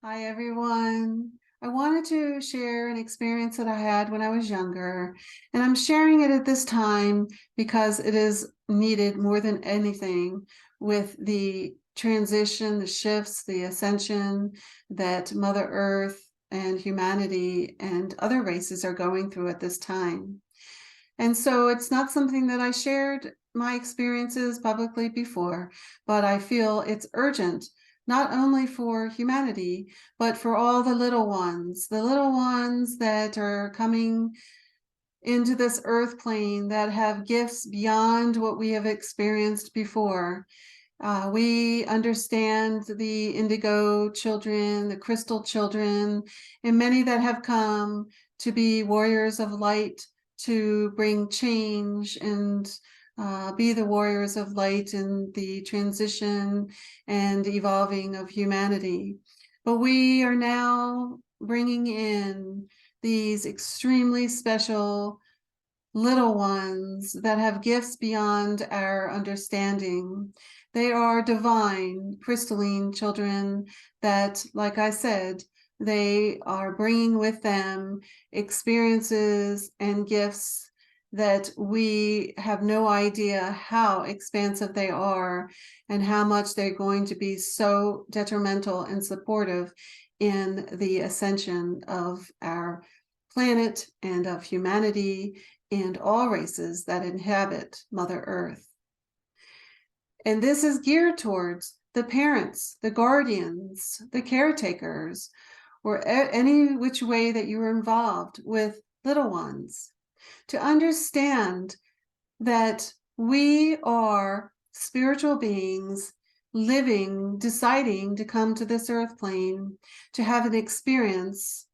Hi, everyone. I wanted to share an experience that I had when I was younger, and I'm sharing it at this time because it is needed more than anything with the transition, the shifts, the ascension that Mother Earth and humanity and other races are going through at this time. And so it's not something that I shared my experiences publicly before, but I feel it's urgent, not only for humanity, but for all the little ones that are coming into this earth plane that have gifts beyond what we have experienced before. We understand the indigo children, the crystal children, and many that have come to be warriors of light, to bring change and be the warriors of light in the transition and evolving of humanity. But we are now bringing in these extremely special little ones that have gifts beyond our understanding. They are divine, crystalline children that, like I said, they are bringing with them experiences and gifts that we have no idea how expansive they are and how much they're going to be so detrimental and supportive in the ascension of our planet and of humanity and all races that inhabit Mother Earth. And this is geared towards the parents, the guardians, the caretakers, or any which way that you are involved with little ones, to understand that we are spiritual beings living, deciding to come to this earth plane to have an experience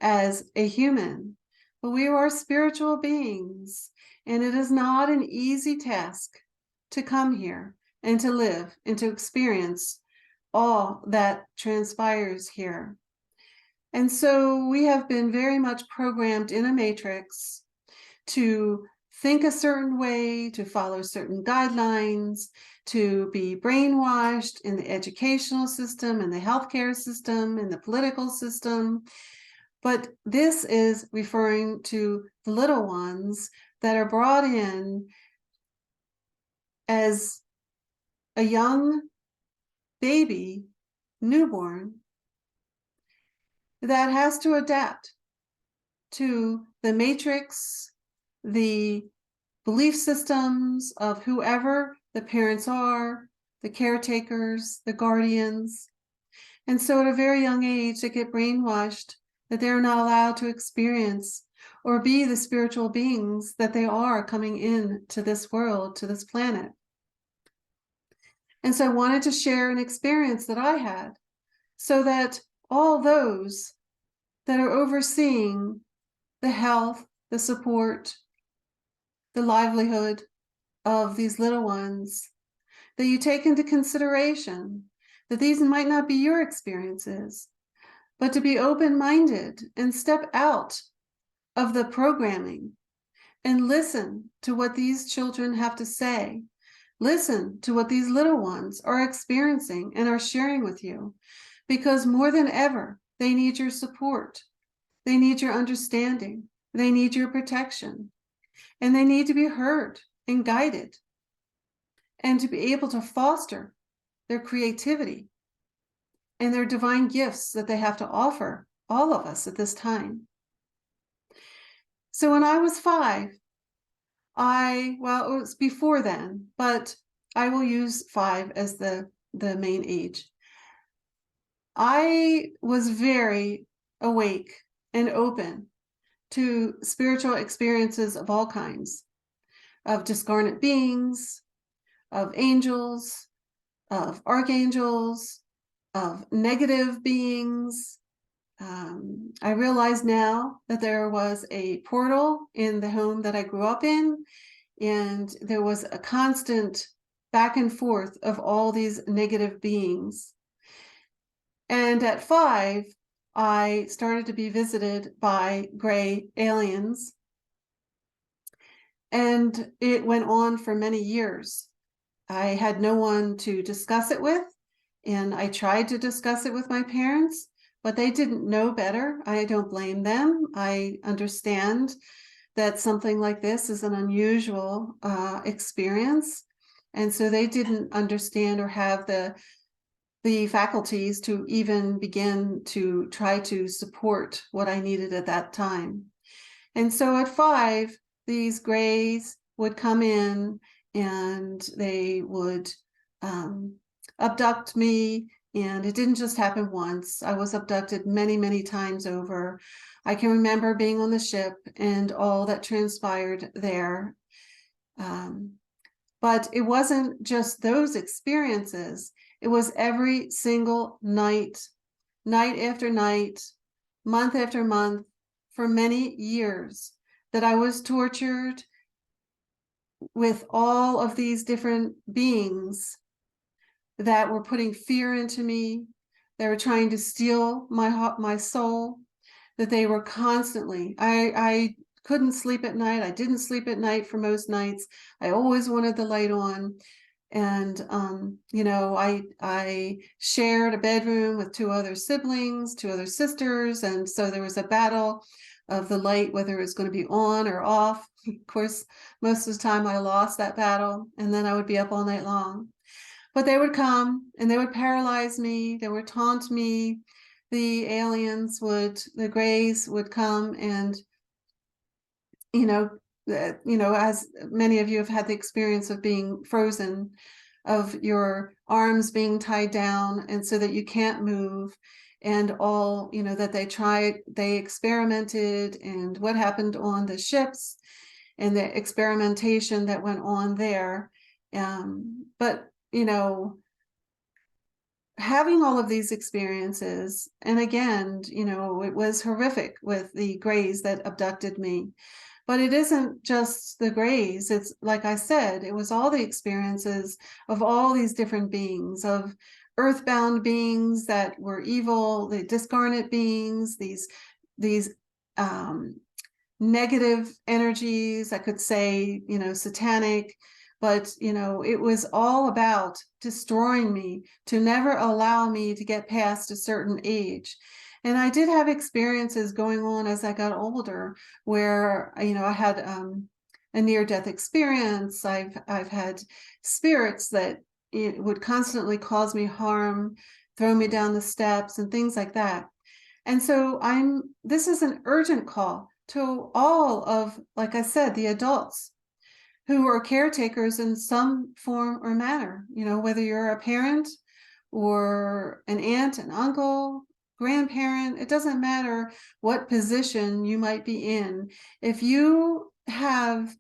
as a human. But we are spiritual beings, and it is not an easy task to come here and to live and to experience all that transpires here. And so we have been very much programmed in a matrix to think a certain way, to follow certain guidelines, to be brainwashed in the educational system, in the healthcare system, in the political system. But this is referring to the little ones that are brought in as a young baby, newborn, that has to adapt to the matrix, the belief systems of whoever the parents are, the caretakers, the guardians. And so at a very young age, they get brainwashed that they're not allowed to experience or be the spiritual beings that they are coming in to this world, to this planet. And so I wanted to share an experience that I had so that all those that are overseeing the health, the support, the livelihood of these little ones, that you take into consideration that these might not be your experiences, but to be open-minded and step out of the programming and listen to what these children have to say. Listen to what these little ones are experiencing and are sharing with you, because more than ever, they need your support. They need your understanding. They need your protection. And they need to be heard and guided and to be able to foster their creativity and their divine gifts that they have to offer all of us at this time. So when I was 5, well, it was before then, but I will use 5 as the main age. I was very awake and open to spiritual experiences of all kinds, of discarnate beings, of angels, of archangels, of negative beings. I realize now that there was a portal in the home that I grew up in, and there was a constant back and forth of all these negative beings. And at 5, I started to be visited by gray aliens, and it went on for many years. I had no one to discuss it with, and I tried to discuss it with my parents, but they didn't know better. I don't blame them. I understand that something like this is an unusual experience. And so they didn't understand or have the faculties to even begin to try to support what I needed at that time. And so at 5, these grays would come in and they would abduct me. And it didn't just happen once. I was abducted many, many times over. I can remember being on the ship and all that transpired there. But it wasn't just those experiences. It was every single night, night after night, month after month, for many years, that I was tortured with all of these different beings that were putting fear into me. They were trying to steal my soul, that they were constantly, I couldn't sleep at night. I didn't sleep at night for most nights. I always wanted the light on. And, I shared a bedroom with 2 other siblings, 2 other sisters. And so there was a battle of the light, whether it was going to be on or off. Of course, most of the time I lost that battle, and then I would be up all night long. But they would come and they would paralyze me. They would taunt me. The grays would come and, as many of you have had the experience of being frozen, of your arms being tied down, and so that you can't move, and all, that they experimented, and what happened on the ships, and the experimentation that went on there. But, having all of these experiences, and again, it was horrific with the grays that abducted me. But it isn't just the grays. It's, like I said, it was all the experiences of all these different beings, of earthbound beings that were evil, the discarnate beings, these negative energies, I could say, satanic, but, it was all about destroying me, to never allow me to get past a certain age. And I did have experiences going on as I got older where, I had a near-death experience. I've had spirits that it would constantly cause me harm, throw me down the steps and things like that. And so this is an urgent call to all of, like I said, the adults who are caretakers in some form or manner, whether you're a parent or an aunt, an uncle, grandparent, it doesn't matter what position you might be in. If you have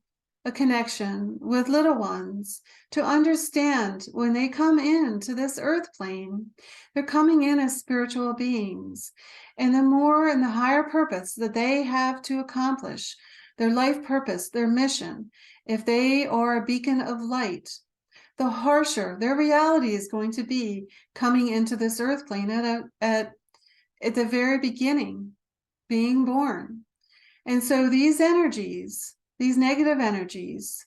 a connection with little ones, to understand when they come into this earth plane, they're coming in as spiritual beings. And the more and the higher purpose that they have to accomplish, their life purpose, their mission, if they are a beacon of light, the harsher their reality is going to be coming into this earth plane at the very beginning, being born. And so these energies, these negative energies,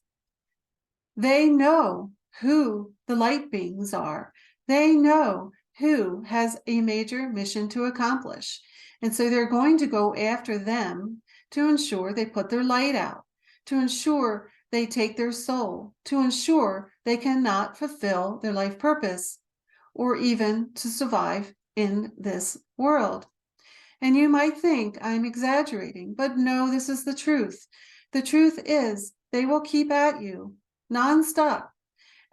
they know who the light beings are. They know who has a major mission to accomplish. And so they're going to go after them to ensure they put their light out, to ensure they take their soul, to ensure they cannot fulfill their life purpose, or even to survive in this world. And you might think I'm exaggerating, but no, this is the truth. The truth is they will keep at you nonstop.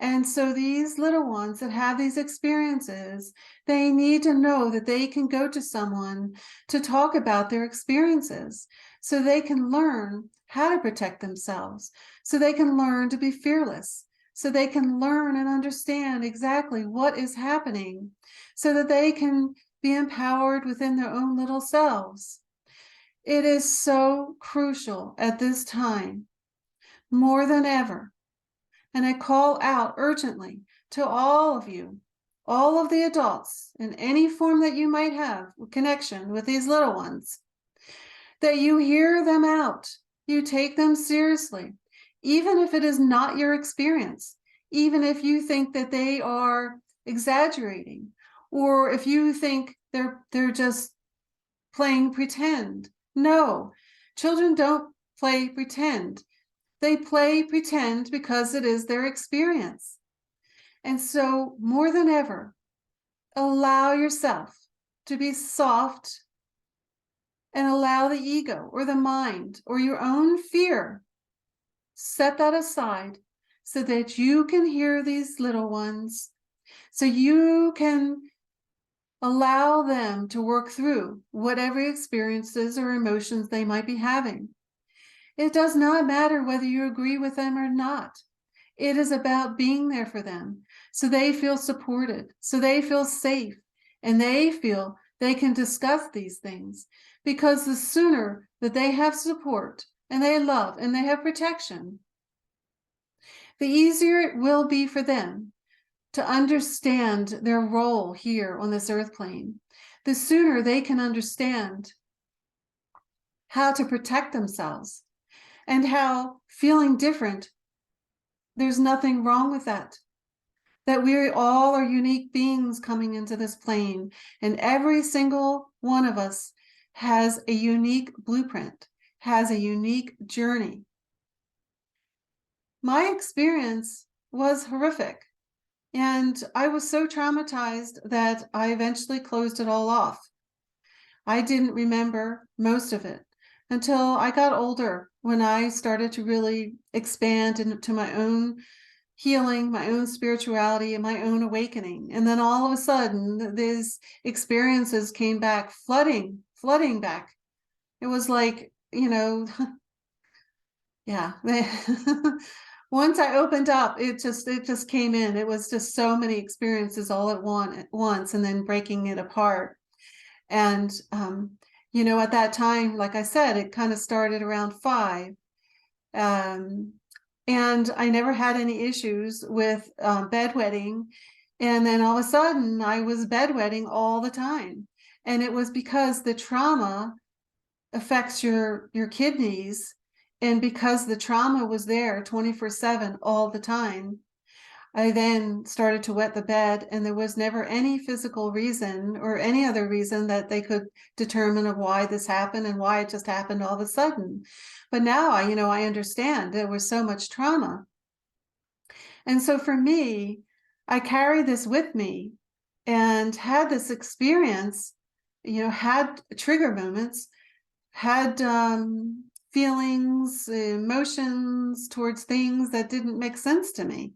And so these little ones that have these experiences, they need to know that they can go to someone to talk about their experiences, so they can learn how to protect themselves, so they can learn to be fearless, so they can learn and understand exactly what is happening, so that they can be empowered within their own little selves. It is so crucial at this time, more than ever. And I call out urgently to all of you, all of the adults, in any form that you might have connection with these little ones, that you hear them out, you take them seriously, even if it is not your experience, even if you think that they are exaggerating, Or if you think they're just playing pretend. No, children don't play pretend. They play pretend because it is their experience. And so more than ever, allow yourself to be soft and allow the ego or the mind or your own fear, set that aside so that you can hear these little ones, so you can allow them to work through whatever experiences or emotions they might be having. It does not matter whether you agree with them or not. It is about being there for them so they feel supported, so they feel safe, and they feel they can discuss these things. Because the sooner that they have support and they love and they have protection, the easier it will be for them to understand their role here on this earth plane. The sooner they can understand how to protect themselves and how feeling different, there's nothing wrong with that. That we all are unique beings coming into this plane, and every single one of us has a unique blueprint, has a unique journey. My experience was horrific, and I was so traumatized that I eventually closed it all off. I didn't remember most of it until I got older, when I started to really expand into my own healing, my own spirituality, and my own awakening. And then all of a sudden, these experiences came back, flooding back. It was like, yeah. Once I opened up, it just came in. It was just so many experiences all at once, and then breaking it apart. And at that time, like I said, it kind of started around 5. And I never had any issues with bedwetting. And then all of a sudden I was bedwetting all the time. And it was because the trauma affects your kidneys. And because the trauma was there 24/7 all the time, I then started to wet the bed, and there was never any physical reason or any other reason that they could determine of why this happened and why it just happened all of a sudden. But now I understand there was so much trauma. And so for me, I carried this with me and had this experience, had trigger moments, had feelings, emotions towards things that didn't make sense to me.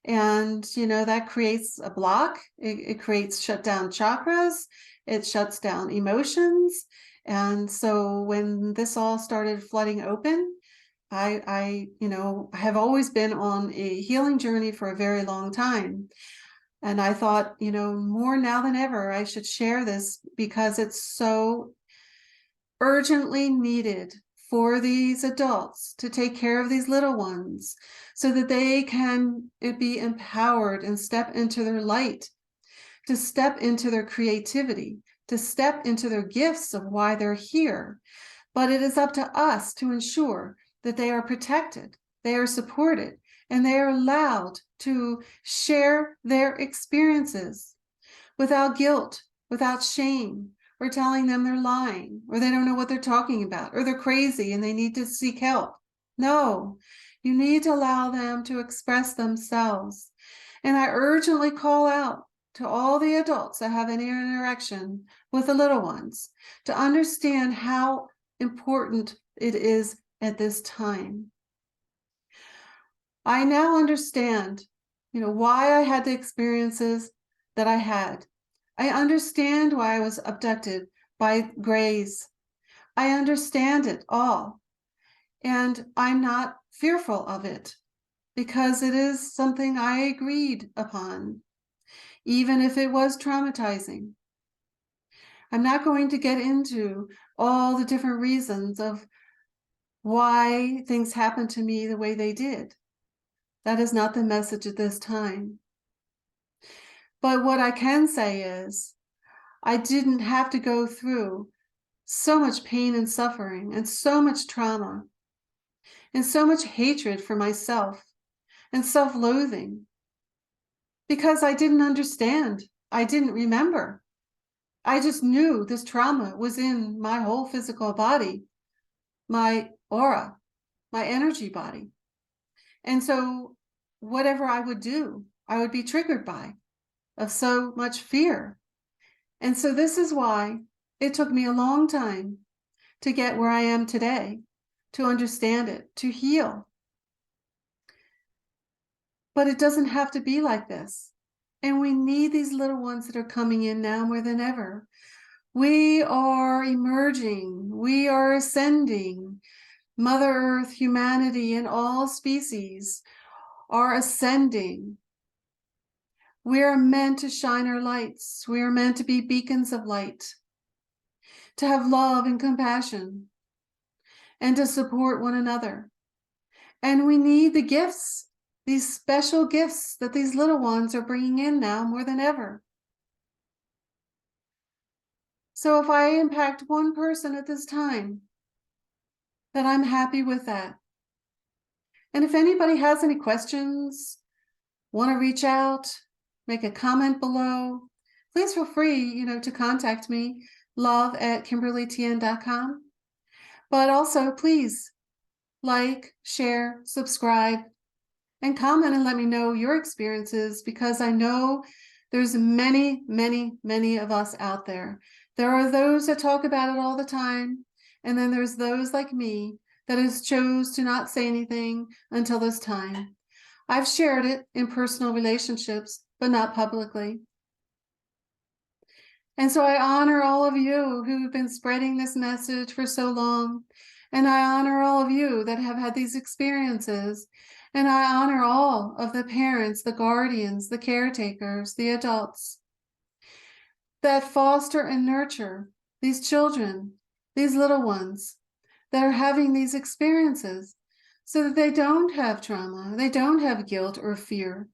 And, that creates a block. It creates shut down chakras. It shuts down emotions. And so when this all started flooding open, I have always been on a healing journey for a very long time. And I thought, more now than ever, I should share this because it's so urgently needed for these adults to take care of these little ones so that they can be empowered and step into their light, to step into their creativity, to step into their gifts of why they're here. But it is up to us to ensure that they are protected, they are supported, and they are allowed to share their experiences without guilt, without shame, or telling them they're lying, or they don't know what they're talking about, or they're crazy and they need to seek help. No, you need to allow them to express themselves. And I urgently call out to all the adults that have any interaction with the little ones to understand how important it is at this time. I now understand, why I had the experiences that I had. I understand why I was abducted by Greys. I understand it all. And I'm not fearful of it because it is something I agreed upon, even if it was traumatizing. I'm not going to get into all the different reasons of why things happened to me the way they did. That is not the message at this time. But what I can say is, I didn't have to go through so much pain and suffering and so much trauma and so much hatred for myself and self-loathing because I didn't understand. I didn't remember. I just knew this trauma was in my whole physical body, my aura, my energy body. And so whatever I would do, I would be triggered by, of so much fear. And so this is why it took me a long time to get where I am today, to understand it, to heal. But it doesn't have to be like this. And we need these little ones that are coming in now more than ever. We are emerging. We are ascending. Mother Earth, humanity, and all species are ascending. We are meant to shine our lights. We are meant to be beacons of light, to have love and compassion, and to support one another. And we need the gifts, these special gifts that these little ones are bringing in now more than ever. So if I impact one person at this time, then I'm happy with that. And if anybody has any questions, want to reach out, make a comment below, please feel free, to contact me, love@kimberlytn.com. But also, please like, share, subscribe, and comment and let me know your experiences, because I know there's many, many, many of us out there. There are those that talk about it all the time, and then there's those like me that has chose to not say anything until this time. I've shared it in personal relationships, but not publicly. And so I honor all of you who've been spreading this message for so long. And I honor all of you that have had these experiences. And I honor all of the parents, the guardians, the caretakers, the adults that foster and nurture these children, these little ones that are having these experiences, so that they don't have trauma, they don't have guilt or fear,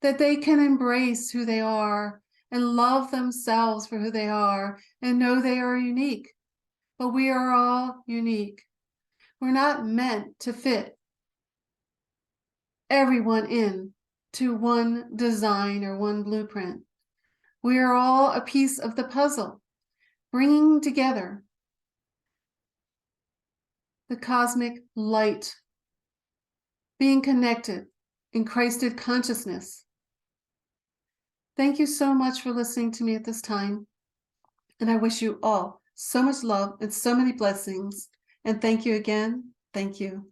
that they can embrace who they are and love themselves for who they are and know they are unique. But we are all unique. We're not meant to fit everyone in to one design or one blueprint. We are all a piece of the puzzle, bringing together the cosmic light, being connected in Christed consciousness. Thank you so much for listening to me at this time. And I wish you all so much love and so many blessings. And thank you again. Thank you.